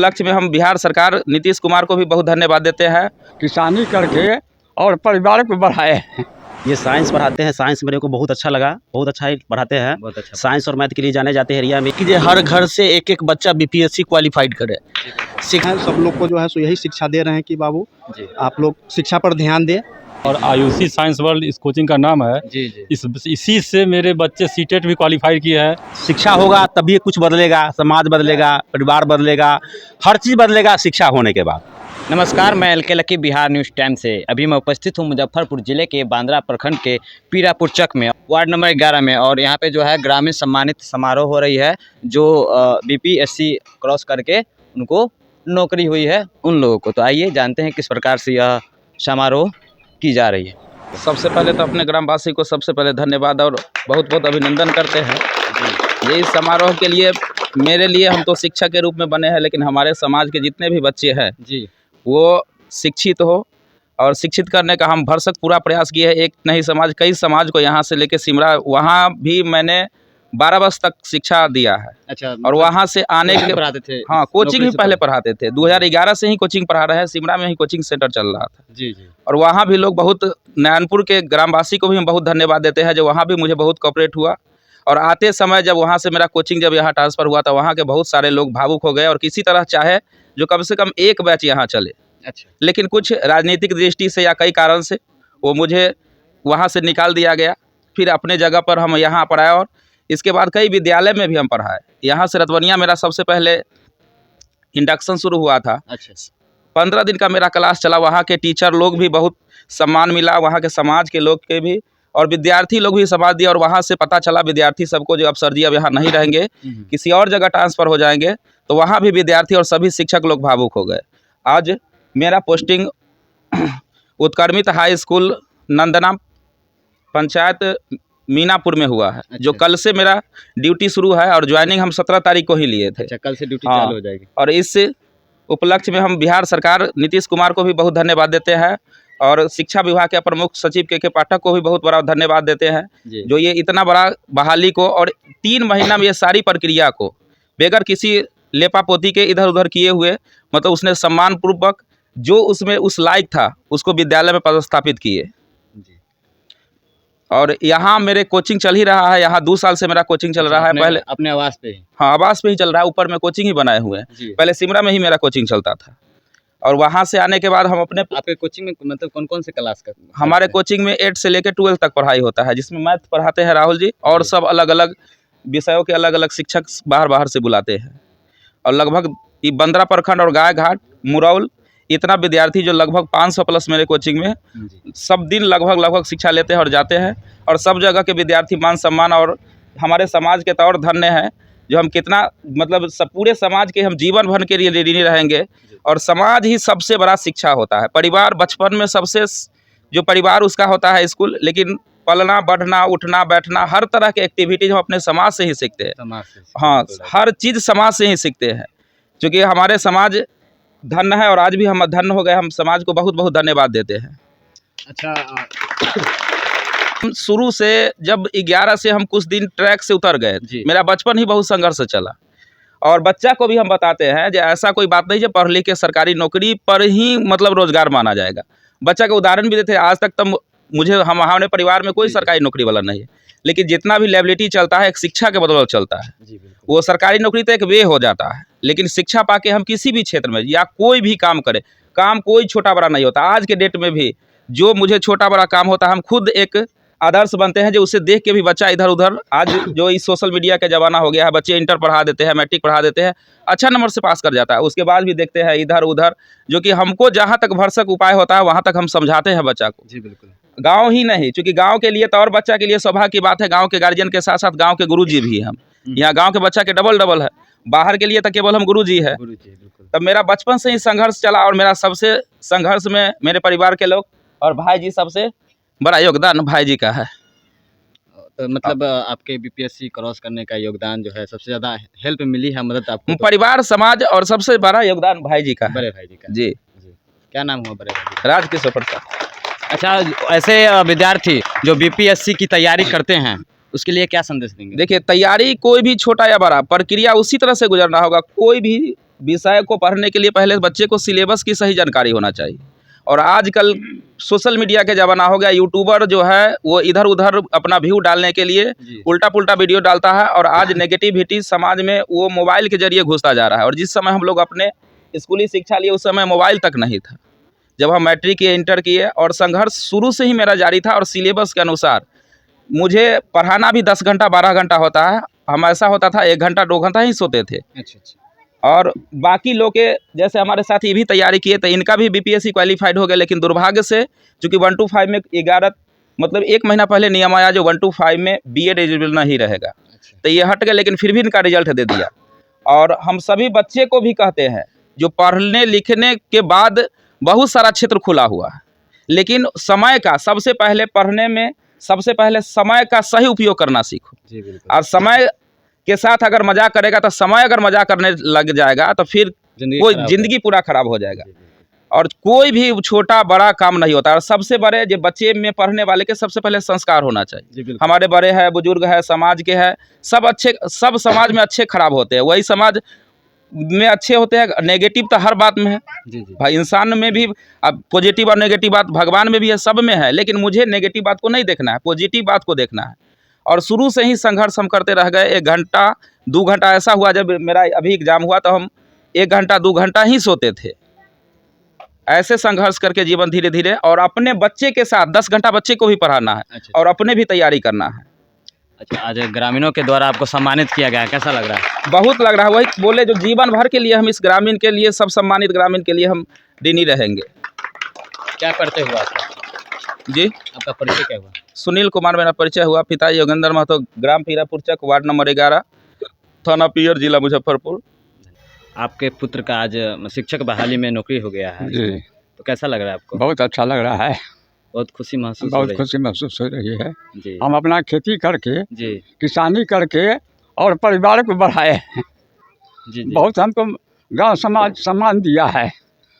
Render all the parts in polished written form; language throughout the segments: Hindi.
लक्ष्य में हम बिहार सरकार नीतीश कुमार को भी बहुत धन्यवाद देते हैं। किसानी करके और परिवार को बढ़ाए। ये साइंस पढ़ाते हैं, साइंस मेरे को बहुत अच्छा लगा, बहुत अच्छा ही पढ़ाते हैं। बहुत अच्छा। साइंस और मैथ के लिए जाने जाते हैं एरिया में। कि हर घर से एक एक बच्चा बीपीएससी क्वालिफाइड करे। सब लोग को जो है सो यही शिक्षा दे रहे हैं कि बाबू आप लोग शिक्षा पर ध्यान दें। और आयुषी साइंस वर्ल्ड इस कोचिंग का नाम है। इसी से मेरे बच्चे सीटेट भी क्वालिफाई किए हैं। शिक्षा होगा तभी कुछ बदलेगा, समाज बदलेगा, परिवार बदलेगा, हर चीज़ बदलेगा शिक्षा होने के बाद। नमस्कार, मैं LK Lucky Bihar news time से। अभी मैं उपस्थित हूँ मुजफ्फरपुर ज़िले के बांद्रा प्रखंड के पीरापुर चक में, वार्ड नंबर 11 में। और यहाँ पे जो है ग्रामीण सम्मानित समारोह हो रही है, जो बीपीएससी क्रॉस करके उनको नौकरी हुई है उन लोगों को। तो आइए जानते हैं किस प्रकार से यह समारोह की जा रही है। सबसे पहले तो अपने ग्रामवासी को सबसे पहले धन्यवाद और बहुत बहुत अभिनंदन करते हैं। ये इस समारोह के लिए मेरे लिए हम तो शिक्षक के रूप में बने हैं, लेकिन हमारे समाज के जितने भी बच्चे हैं वो शिक्षित हो और शिक्षित करने का हम भरसक पूरा प्रयास किए हैं। एक नहीं समाज, कई समाज को यहाँ से लेके सिमरा, वहाँ भी मैंने 12 वर्ष तक शिक्षा दिया है। अच्छा, और वहाँ से आने के पढ़ाते थे? हाँ, कोचिंग भी पहले पढ़ाते थे। 2011 से ही कोचिंग पढ़ा रहे हैं, सिमरा में ही कोचिंग सेंटर चल रहा था। जी। और वहाँ भी लोग बहुत, नैनपुर के ग्रामवासी को भी हम बहुत धन्यवाद देते हैं, जो वहाँ भी मुझे बहुत कोऑपरेट हुआ। और आते समय जब वहाँ से मेरा कोचिंग जब यहाँ ट्रांसफ़र हुआ था, वहाँ के बहुत सारे लोग भावुक हो गए और किसी तरह चाहे जो कम से कम एक बैच यहाँ चले। अच्छा। लेकिन कुछ राजनीतिक दृष्टि से या कई कारण से वो मुझे वहाँ से निकाल दिया गया। फिर अपने जगह पर हम यहाँ पढ़ाए और इसके बाद कई विद्यालय में भी हम पढ़ाए। यहाँ से रतवनिया मेरा सबसे पहले इंडक्शन शुरू हुआ था। अच्छा। 15 दिन का मेरा क्लास चला। वहाँ के टीचर लोग भी बहुत सम्मान मिला, वहाँ के समाज के लोग के भी, और विद्यार्थी लोग भी समाज दिया। और वहाँ से पता चला विद्यार्थी सबको जो अब सर जी अब यहाँ नहीं रहेंगे, किसी और जगह ट्रांसफ़र हो जाएंगे, तो वहाँ भी विद्यार्थी और सभी शिक्षक लोग भावुक हो गए। आज मेरा पोस्टिंग उत्क्रमित हाई स्कूल नंदना पंचायत मीनापुर में हुआ है। जो कल से मेरा ड्यूटी शुरू है और ज्वाइनिंग हम 17 तारीख को ही लिए थे। अच्छा, कल से ड्यूटी चालू हो जाएगी। और इस उपलक्ष्य में हम बिहार सरकार नीतीश कुमार को भी बहुत धन्यवाद देते हैं और शिक्षा विभाग के प्रमुख सचिव के पाठक को भी बहुत बड़ा धन्यवाद देते हैं, जो ये इतना बड़ा बहाली को और 3 महीना में ये सारी प्रक्रिया को बगैर किसी लेपापोती के इधर उधर किए हुए, मतलब उसने सम्मानपूर्वक जो उसमें उस लायक था उसको विद्यालय में पदस्थापित किए। और यहाँ मेरे कोचिंग चल ही रहा है। यहाँ 2 साल से मेरा कोचिंग चल रहा है। पहले अपने आवास पे ही? हाँ, आवास पे ही चल रहा है। ऊपर में कोचिंग ही बनाए हुए हैं। पहले सिमरा में ही मेरा कोचिंग चलता था। और वहाँ से आने के बाद हम अपने, आपके कोचिंग में मतलब कौन कौन से क्लास का? हमारे कोचिंग में 8 से लेकर 12 तक पढ़ाई होता है, जिसमें मैथ पढ़ाते हैं राहुल जी, और सब अलग अलग विषयों के अलग अलग शिक्षक बाहर से बुलाते हैं। और लगभग बंद्रा प्रखंड और गाय घाट मुरौल इतना विद्यार्थी जो लगभग 500 प्लस मेरे कोचिंग में सब दिन लगभग शिक्षा लेते हैं और जाते हैं। और सब जगह के विद्यार्थी मान सम्मान और हमारे समाज के तौर धन्य हैं, जो हम कितना मतलब सब पूरे समाज के हम जीवन भर के लिए ऋणी रहेंगे। और समाज ही सबसे बड़ा शिक्षा होता है। परिवार बचपन में सबसे जो परिवार उसका होता है स्कूल, लेकिन पलना बढ़ना उठना बैठना हर तरह के एक्टिविटीज हम अपने समाज से ही सीखते हैं। हाँ, हर चीज़ समाज से ही सीखते हैं, क्योंकि हमारे समाज धन्य है और आज भी हम धन्य हो गए। हम समाज को बहुत बहुत धन्यवाद देते हैं। अच्छा, शुरू से जब 11 से हम कुछ दिन ट्रैक से उतर गए, मेरा बचपन ही बहुत संघर्ष से चला। और बच्चा को भी हम बताते हैं जो ऐसा कोई बात नहीं जो पढ़ लिख के सरकारी नौकरी पर ही मतलब रोजगार माना जाएगा। बच्चा का उदाहरण भी देते हैं। आज तक तो मुझे हमारे परिवार में कोई सरकारी नौकरी वाला नहीं है, लेकिन जितना भी लायबिलिटी चलता है एक शिक्षा के बदौलत चलता है। वो सरकारी नौकरी तो एक वे हो जाता है, लेकिन शिक्षा पाके हम किसी भी क्षेत्र में या कोई भी काम करें, काम कोई छोटा बड़ा नहीं होता। आज के डेट में भी जो मुझे छोटा बड़ा काम होता है, हम खुद एक आदर्श बनते हैं, जो उसे देख के भी बच्चा इधर उधर, आज जो इस सोशल मीडिया का ज़माना हो गया है, बच्चे इंटर पढ़ा देते हैं, मैट्रिक पढ़ा देते हैं, अच्छा नंबर से पास कर जाता है। उसके बाद भी देखते हैं इधर उधर, जो कि हमको जहाँ तक भरसक उपाय होता है वहाँ तक हम समझाते हैं बच्चा को। जी बिल्कुल। गांव ही नहीं, क्योंकि गांव के लिए तो और बच्चा के लिए सौभाग्य की बात है, गांव के गार्जियन के साथ साथ गांव के गुरुजी भी हम। यहाँ गांव के बच्चा के डबल है, बाहर के लिए तो केवल हम गुरुजी है। तब मेरा बचपन से ही संघर्ष चला और मेरा सबसे संघर्ष में मेरे परिवार के लोग और भाई जी, सबसे बड़ा योगदान भाई जी का है। तो मतलब आपके बीपीएससी क्रॉस करने का योगदान जो है सबसे ज़्यादा हेल्प मिली है, मदद आपको? परिवार, समाज और सबसे बड़ा योगदान भाई जी का है। बड़े भाई जी का? जी। क्या नाम हुआ बड़े भाई जी? राजकिशोर प्रसाद। अच्छा, ऐसे विद्यार्थी जो बीपीएससी की तैयारी करते हैं उसके लिए क्या संदेश देंगे? देखिए, तैयारी कोई भी छोटा या बड़ा प्रक्रिया उसी तरह से गुजरना होगा। कोई भी विषय को पढ़ने के लिए पहले बच्चे को सिलेबस की सही जानकारी होना चाहिए। और आजकल सोशल मीडिया के ज़माना हो गया, यूट्यूबर जो है वो इधर उधर अपना व्यू डालने के लिए उल्टा पुल्टा वीडियो डालता है, और आज नेगेटिविटी समाज में वो मोबाइल के जरिए घुसता जा रहा है। और जिस समय हम लोग अपने स्कूली शिक्षा लिए उस समय मोबाइल तक नहीं था, जब हम मैट्रिक किए, इंटर किए, और संघर्ष शुरू से ही मेरा जारी था। और सिलेबस के अनुसार मुझे पढ़ाना भी 10 घंटा 12 घंटा होता है, हम ऐसा होता था 1 घंटा 2 घंटा ही सोते थे। और बाकी लोग के जैसे हमारे साथ ये भी तैयारी किए, तो इनका भी बीपीएससी क्वालिफाइड हो गया, लेकिन दुर्भाग्य से चूँकि 1 to 5 में 11 मतलब 1 महीना पहले नियम आया जो 1 to 5 में बीएड एलिजिबल नहीं रहेगा, तो ये हट गया, लेकिन फिर भी इनका रिजल्ट दे दिया। और हम सभी बच्चे को भी कहते हैं जो पढ़ने लिखने के बाद बहुत सारा क्षेत्र खुला हुआ है, लेकिन समय का सबसे पहले पढ़ने में सबसे पहले समय का सही उपयोग करना सीखो। और समय के साथ अगर मजाक करेगा तो समय अगर मजाक करने लग जाएगा तो फिर कोई जिंदगी पूरा खराब हो जाएगा। और कोई भी छोटा बड़ा काम नहीं होता। और सबसे बड़े जो बच्चे में पढ़ने वाले के सबसे पहले संस्कार होना चाहिए। हमारे बड़े हैं, बुजुर्ग है, समाज के हैं, सब अच्छे, सब समाज में अच्छे खराब होते हैं, वही समाज में अच्छे होते हैं। नेगेटिव तो हर बात में है भाई, इंसान में भी अब पॉजिटिव और नेगेटिव बात भगवान में भी है, सब में है, लेकिन मुझे नेगेटिव बात को नहीं देखना है, पॉजिटिव बात को देखना है। और शुरू से ही संघर्ष हम करते रह गए। 1 घंटा 2 घंटा ऐसा हुआ, जब मेरा अभी एग्जाम हुआ तो हम 1 घंटा 2 घंटा ही सोते थे। ऐसे संघर्ष करके जीवन धीरे धीरे, और अपने बच्चे के साथ 10 घंटा बच्चे को भी पढ़ाना है और अपने भी तैयारी करना है। अच्छा, आज ग्रामीणों के द्वारा आपको सम्मानित किया गया है, कैसा लग रहा है? बहुत लग रहा है, वही बोले जो जीवन भर के लिए हम इस ग्रामीण के लिए, सब सम्मानित ग्रामीण के लिए हम ऋणी रहेंगे। क्या करते हुआ आपका जी, आपका परिचय क्या हुआ? सुनील कुमार मेरा परिचय हुआ, पिता योगेंद्र महतो, ग्राम पीरापुरचक, वार्ड नंबर 11, थाना पियर, जिला मुजफ्फरपुर। आपके पुत्र का आज शिक्षक बहाली में नौकरी हो गया है जी, तो कैसा लग रहा है आपको? बहुत अच्छा लग रहा है, बहुत खुशी महसूस हो बहुत रही खुशी महसूस हो रही है। जी हम अपना खेती करके, जी किसानी करके और परिवार को बढ़ाए हैं। जी जी बहुत हमको गांव समाज सम्मान दिया है,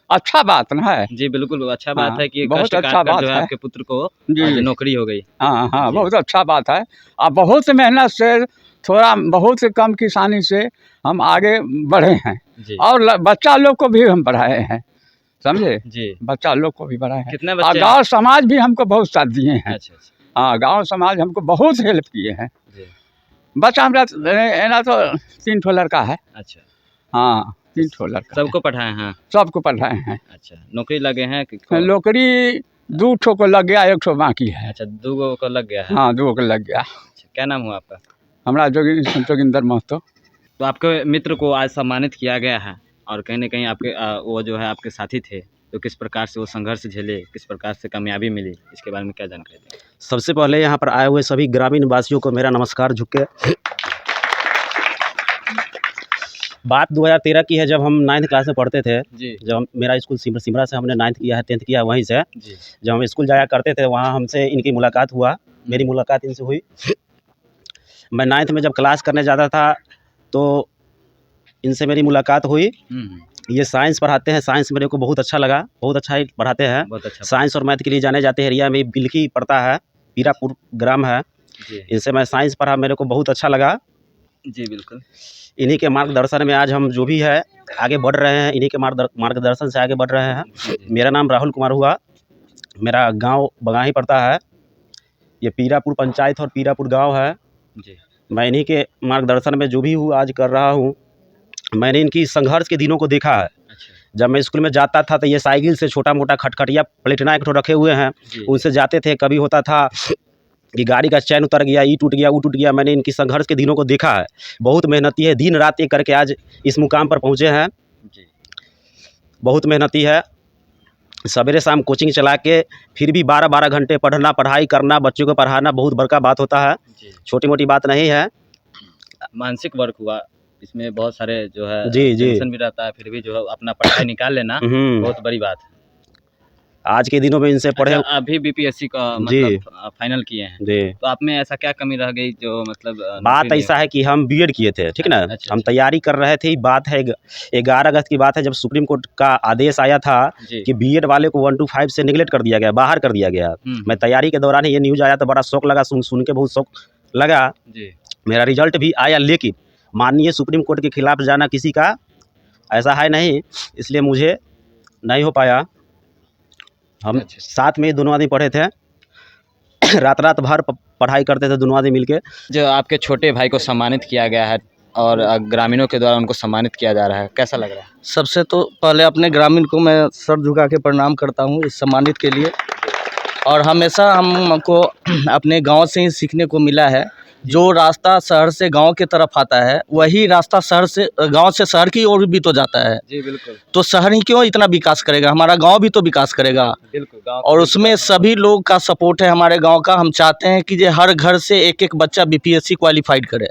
अच्छा बात ना है। जी बिल्कुल अच्छा बात हाँ, है कि बहुत कष्ट अच्छा काट कर बात जो है है। आपके पुत्र को जी। आज नौकरी हो गई। हाँ हाँ, जी। बहुत अच्छा बात है। अब बहुत मेहनत से, थोड़ा बहुत कम किसानी से हम आगे बढ़े हैं, जी और बच्चा लोग को भी हम बढ़ाए हैं, समझे, जी बच्चा लोग को भी बढ़ाए हैं। कितने और बच्चे हैं? गाँव समाज भी हमको बहुत साथ दिए हैं। अच्छा अच्छा हाँ, गांव समाज हमको बहुत हेल्प किए हैं। जी बच्चा हमारा एना तो 3 ठो लड़का है। अच्छा, हाँ, 3 ठो लड़का सबको पढ़ाए हैं? सबको पढ़ाए हैं। अच्छा, नौकरी लगे हैं कि नौकरी 2 ठो को लग गया, 1 ठो बाकी है। अच्छा, 2 को लग गया है। हाँ, 2 को लग गया। अच्छा, क्या नाम हुआ आपका? हमारा जोगिंदर महतो। तो आपके मित्र को आज सम्मानित किया गया है, और कहीं ना कहीं आपके वो जो है आपके साथी थे, तो किस प्रकार से वो संघर्ष झेले, किस प्रकार से कामयाबी मिली, इसके बारे में क्या जानकारी दें? सबसे पहले यहाँ पर आए हुए सभी ग्रामीण वासियों को मेरा नमस्कार झुक के। बात 2013 की है, जब हम 9th क्लास में पढ़ते थे। जी जब मेरा स्कूल सिमरा से हमने 9th किया है, 10th किया वहीं से। जी जब हम स्कूल जाया करते थे वहाँ हमसे इनकी मुलाकात हुआ, मेरी मुलाकात इनसे हुई। मैं 9th में जब क्लास करने जाता था तो इनसे मेरी मुलाकात हुई। ये साइंस पढ़ाते हैं, साइंस मेरे को बहुत अच्छा लगा, बहुत अच्छा ही पढ़ाते हैं। बहुत अच्छा। साइंस और मैथ के लिए जाने जाते हैं। एरिया में बिल्की पड़ता है, पीरापुर ग्राम है। जी इनसे मैं साइंस पढ़ा, मेरे को बहुत अच्छा लगा। जी बिल्कुल। इन्हीं के मार्गदर्शन में आज हम जो भी है आगे बढ़ रहे हैं, इन्हीं के मार्गदर्शन से आगे बढ़ रहे हैं। जी जी मेरा नाम राहुल कुमार हुआ, मेरा गांव बगाही पड़ता है। ये पीरापुर पंचायत और पीरापुर गांव है। जी मैं इन्हीं के मार्गदर्शन में जो भी हूँ आज कर रहा हूँ। मैंने इनकी संघर्ष के दिनों को देखा है। अच्छा जब मैं स्कूल में जाता था तो ये साइकिल से छोटा मोटा खटखटिया प्लेटिना एक ठो रखे हुए हैं, जी उनसे जाते थे। कभी होता था कि गाड़ी का चैन उतर गया, ई टूट गया, वो टूट गया। मैंने इनकी संघर्ष के दिनों को देखा है। बहुत मेहनती है, दिन रात एक करके आज इस मुकाम पर पहुँचे हैं। जी बहुत मेहनती है, सवेरे शाम कोचिंग चला के फिर भी 12-12 घंटे पढ़ना, पढ़ाई करना, बच्चों को पढ़ाना बहुत बड़का बात होता है, जी। छोटी मोटी बात नहीं है। मानसिक वर्क हुआ, इसमें बहुत सारे जो है जी जी। टेंशन भी रहता है, फिर भी जो है अपना पढ़ाई निकाल लेना बहुत बड़ी बात है। आज के दिनों में इनसे पढ़े। अच्छा, अभी बीपीएससी का जी। मतलब फाइनल किए हैं, जी, तो आप में ऐसा क्या कमी रह गई जो मतलब बात नौकरी ऐसा है कि हम बीएड किए थे, ठीक ना। अच्छा, हम अच्छा। तैयारी कर रहे थे। बात है 11 अगस्त की बात है, जब सुप्रीम कोर्ट का आदेश आया था जी कि बीएड वाले को 1 to 5 से निगलेक्ट कर दिया गया, बाहर कर दिया गया। मैं तैयारी के दौरान ये न्यूज़ आया तो बड़ा शौक लगा, सुन के बहुत शौक लगा। जी मेरा रिजल्ट भी आया, लेकिन माननीय सुप्रीम कोर्ट के खिलाफ जाना किसी का ऐसा है नहीं, इसलिए मुझे नहीं हो पाया। हम साथ में ही दोनों आदमी पढ़े थे, रात भर पढ़ाई करते थे दोनों आदमी मिलके। जो आपके छोटे भाई को सम्मानित किया गया है और ग्रामीणों के द्वारा उनको सम्मानित किया जा रहा है, कैसा लग रहा है? सबसे तो पहले अपने ग्रामीण को मैं सर झुका के प्रणाम करता हूँ इस सम्मानित के लिए। और हमेशा हमको अपने गांव से ही सीखने को मिला है, जो रास्ता शहर से गांव की तरफ आता है वही रास्ता शहर से गांव से शहर की ओर भी तो जाता है। जी बिल्कुल तो शहर ही क्यों इतना विकास करेगा, हमारा गांव भी तो विकास करेगा। बिल्कुल। गाँव और उसमें सभी लोग का सपोर्ट है हमारे गांव का। हम चाहते हैं कि ये हर घर से एक एक बच्चा बीपीएससी क्वालिफाइड करे।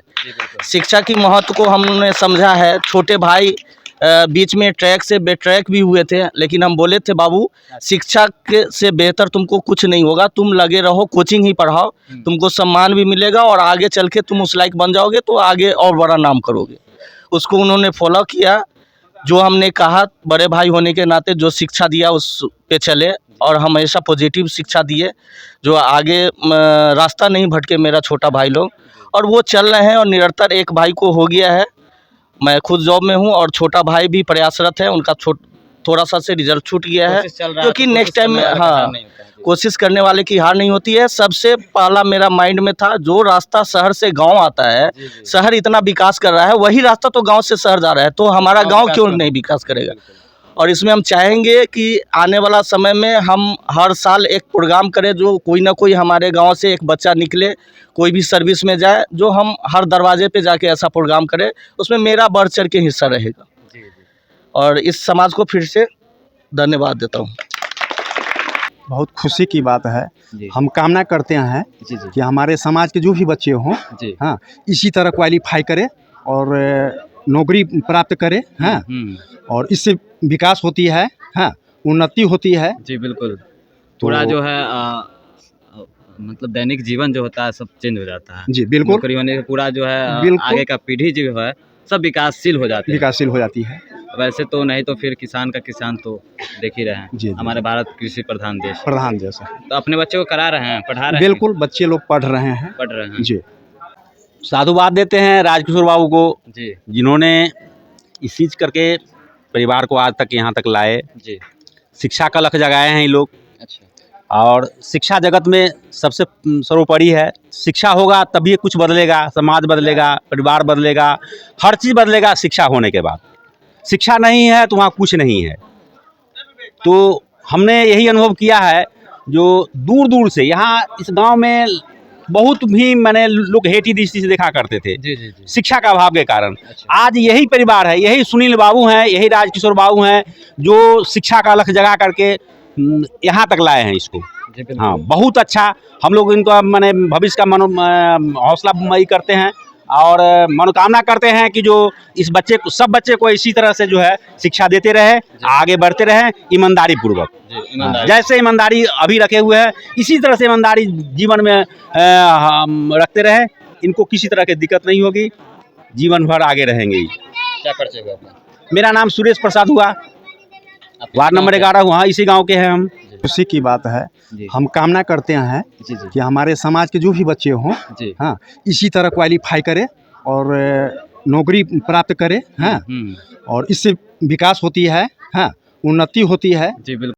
शिक्षा की महत्व को हमने समझा है। छोटे भाई बीच में ट्रैक से बेट्रैक भी हुए थे, लेकिन हम बोले थे बाबू शिक्षा के से बेहतर तुमको कुछ नहीं होगा, तुम लगे रहो, कोचिंग ही पढ़ाओ, तुमको सम्मान भी मिलेगा और आगे चल के तुम उस लायक बन जाओगे तो आगे और बड़ा नाम करोगे। उसको उन्होंने फॉलो किया, जो हमने कहा बड़े भाई होने के नाते जो शिक्षा दिया उस पे चले और हमेशा पॉजिटिव शिक्षा दिए, जो आगे रास्ता नहीं भटके मेरा छोटा भाई लोग। और वो चल रहे हैं और निरंतर एक भाई को हो गया है। मैं खुद जॉब में हूँ और छोटा भाई भी प्रयासरत है, उनका थोड़ा सा से रिजल्ट छूट गया है, क्योंकि नेक्स्ट टाइम में हाँ कोशिश करने वाले की हार नहीं होती है। सबसे पहला मेरा माइंड में था जो रास्ता शहर से गांव आता है, शहर इतना विकास कर रहा है, वही रास्ता तो गांव से शहर जा रहा है, तो हमारा गांव क्यों नहीं विकास करेगा। और इसमें हम चाहेंगे कि आने वाला समय में हम हर साल एक प्रोग्राम करें, जो कोई ना कोई हमारे गांव से एक बच्चा निकले, कोई भी सर्विस में जाए, जो हम हर दरवाजे पे जाके ऐसा प्रोग्राम करें, उसमें मेरा बढ़ चढ़ के हिस्सा रहेगा। और इस समाज को फिर से धन्यवाद देता हूँ। बहुत खुशी की बात है। हम कामना करते हैं कि हमारे समाज के जो भी बच्चे हों, हाँ, इसी तरह क्वालिफाई करें और नौकरी प्राप्त करें, हाँ, और इससे विकास होती है, हाँ, उन्नति होती है। जी बिल्कुल। पूरा जो है मतलब दैनिक जीवन जो होता है सब चेंज हो जाता है। जी बिल्कुल। नौकरी होने से पूरा जो है बिल्कुल। आगे का पीढ़ी जो है सब विकासशील हो जाती है। विकासशील हो जाती है। वैसे तो नहीं तो फिर किसान का किसान तो देख ही रहे हैं। जी। हमारे भारत कृषि प्रधान देश। प्रधान जैसा। तो अपने बच्चों को करा रहे हैं, पढ़ा रहे हैं? बिल्कुल, बच्चे लोग पढ़ रहे हैं। पढ़ रहे हैं जी। साधुवाद देते हैं राजकिशोर बाबू को, जी जिन्होंने इस चीज करके परिवार को आज तक यहाँ तक लाए। जी। शिक्षा का लक्ष्य जगाए हैं ये लोग। अच्छा। और शिक्षा जगत में सबसे सर्वोपरि है। शिक्षा होगा तभी कुछ बदलेगा, समाज बदलेगा, परिवार बदलेगा, हर चीज़ बदलेगा शिक्षा होने के बाद। शिक्षा नहीं है तो वहाँ कुछ नहीं है। तो हमने यही अनुभव किया है, जो दूर दूर से यहाँ इस गांव में बहुत भी मैंने लोग हेटी दृष्टि से देखा करते थे। जी जी जी। शिक्षा का अभाव के कारण। अच्छा। आज यही परिवार है, यही सुनील बाबू हैं, यही राजकिशोर बाबू हैं, जो शिक्षा का लक्ष्य जगा करके यहाँ तक लाए हैं इसको। हाँ, बहुत अच्छा। हम लोग इनको मैंने भविष्य का हौसला मई करते हैं और मनोकामना करते हैं कि जो इस बच्चे को, सब बच्चे को इसी तरह से जो है शिक्षा देते रहे, आगे बढ़ते रहे ईमानदारी पूर्वक। जैसे ईमानदारी अभी रखे हुए हैं इसी तरह से ईमानदारी जीवन में रखते रहे। इनको किसी तरह की दिक्कत नहीं होगी, जीवन भर आगे रहेंगे। क्या परिचय हुआ आपका? मेरा नाम सुरेश प्रसाद हुआ, वार्ड नंबर 11 हुआ, इसी गांव के हैं हम। खुशी की बात है। हम कामना करते हैं कि हमारे समाज के जो भी बच्चे हों, हाँ, इसी तरह क्वालिफाई करें और नौकरी प्राप्त करें, हाँ, और इससे विकास होती है, हाँ, उन्नति होती है। जी बिल्कुल।